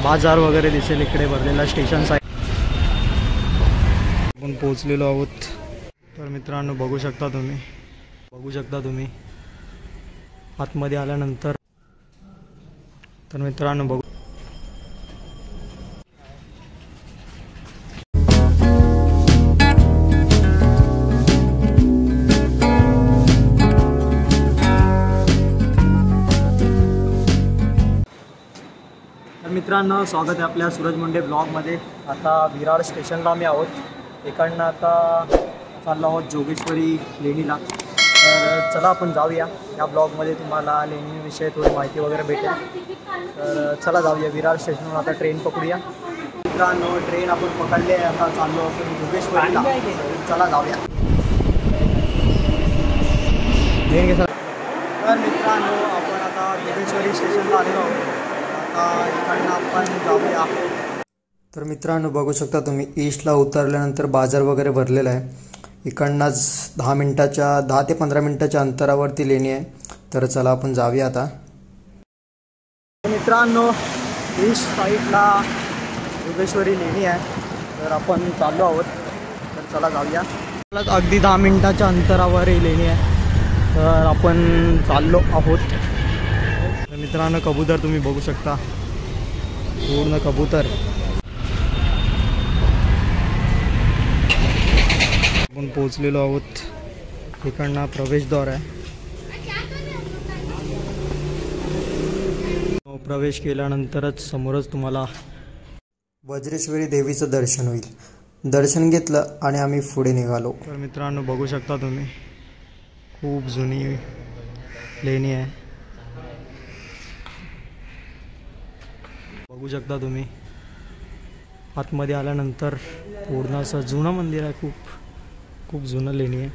बाजार वगैरे दिसेल इकडे भरलेला स्टेशन साईड. आपण पोहोचलेलो आहोत. तर मित्रांनो बघू शकता तुम्ही आतमध्ये आल्यानंतर. तर मित्रांनो बघू मित्रांनो स्वागत आहे आपल्या सूरज मुंडे ब्लॉगमध्ये. आता विरार स्टेशनला आम्ही आहोत. इकडनं आता चाललो आहोत जोगेश्वरी लेणीला. तर चला आपण जाऊया. या ब्लॉगमध्ये तुम्हाला लेणीविषयी थोडी माहिती वगैरे भेटेल. तर चला जाऊया. विरार स्टेशनवर आता ट्रेन पकडूया. मित्रांनो ट्रेन आपण पकडली आहे. आता चाललो आपण जोगेश्वरीला. चला जाऊया. ट्रेन घेसा. तर मित्रांनो आपण आता जोगेश्वरी स्टेशनला आलेलो आहोत. इकडनं आपण जाऊया. तर मित्रांनो बघू शकता तुम्ही ईस्टला उतरल्यानंतर बाजार वगैरे भरलेला आहे. इकडनंच 10 ते 15 मिनिटाच्या अंतरावरती लेणी आहे. तर चला आपण जाऊया आता. मित्रांनो ईस्ट साईडला जोगेश्वरी लेणी आहे. तर आपण चाललो आहोत. तर चला जाऊया. अगदी 10 मिनिटाच्या अंतरावर ही लेणी आहे. तर आपण चाललो आहोत. मित्रांनो कबूतर तुम्ही बघू शकता. पूर्ण कबूतर. आपण पोहोचलेलो आहोत. इकडनं प्रवेशद्वार आहे. प्रवेश केल्यानंतरच समोरच तुम्हाला वज्रेश्वरी देवीचं दर्शन होईल. दर्शन घेतलं आणि आम्ही पुढे निघालो. तर मित्रांनो बघू शकता तुम्ही खूप जुनी लेणी आहे. बघू शकता तुम्ही आतमध्ये आल्यानंतर पूर्ण असं जुनं मंदिर आहे. खूप जुनं लेणी आहे.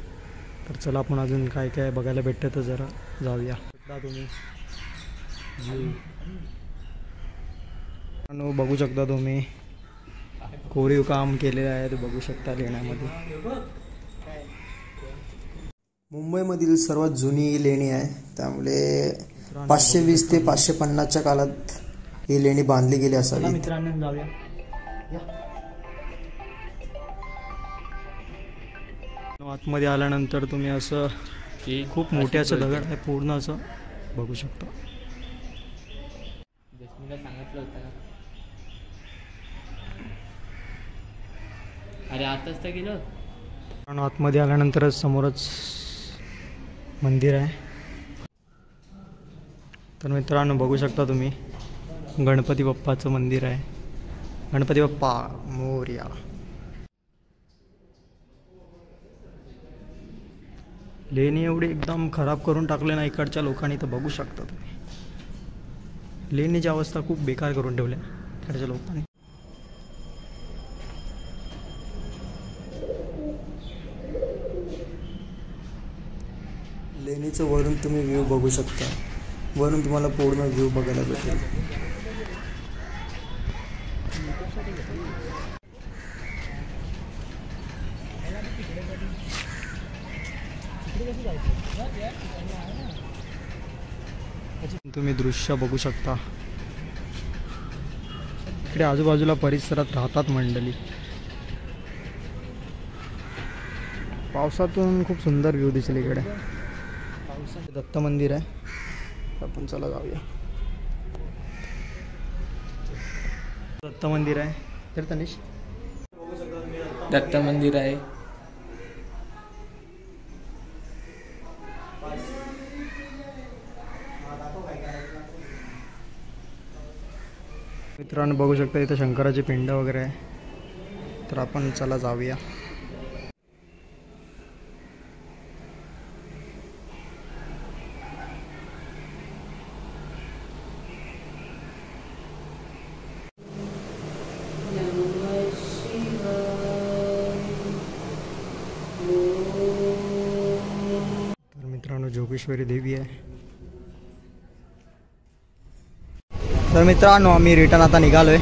तर चला आपण अजून काय काय बघायला भेटतं तर जरा जाऊया. तुम्ही बघू शकता तुम्ही कोरीव काम केलेलं आहे. ते बघू शकता लेण्यामध्ये. मुंबईमधील सर्वात जुनी लेणी आहे. त्यामुळे 520 ते 550च्या काळात ही लेणी बांधली गेली असावी. मित्रांनो जाऊया. आतमध्ये आल्यानंतर तुम्ही असं खूप मोठे असं दगड आहे. पूर्ण असं बघू शकता. सांगितलं होतं अरे आताच तर गेलो. कारण आतमध्ये आल्यानंतरच समोरच मंदिर आहे. तर मित्रांनो बघू शकता तुम्ही गणपती बाप्पाचं मंदिर आहे. गणपती बाप्पा मोरया. लेणी एवढी एकदम खराब करून टाकले ना इकडच्या लोकांनी. तर बघू शकता तुम्ही लेणीची अवस्था खूप बेकार करून ठेवल्या इकडच्या लोकांनी. लेणीचं वरून तुम्ही व्ह्यू बघू शकता. वरून तुम्हाला पूर्ण व्ह्यू बघायला भेटेल. तुम्ही दृश्य बघू शकता. इकडे आजूबाजूला परिसरात राहतात मंडळी. पावसातून खूप सुंदर व्ह्यू दिसेल इकडे. दत्त मंदिर आहे. आपण चला जाऊया. दत्त मंदिर आहे. तर तनिष दत्त मंदिर आहे. मित्रांनो बघू शकता इथे शंकराची पिंड वगैरे आहे. तर आपण चला जाऊया. तर मित्रांनो जोगेश्वरी देवी आहे. तर मित्रांनो आम्ही रिटर्न आता निघालोय.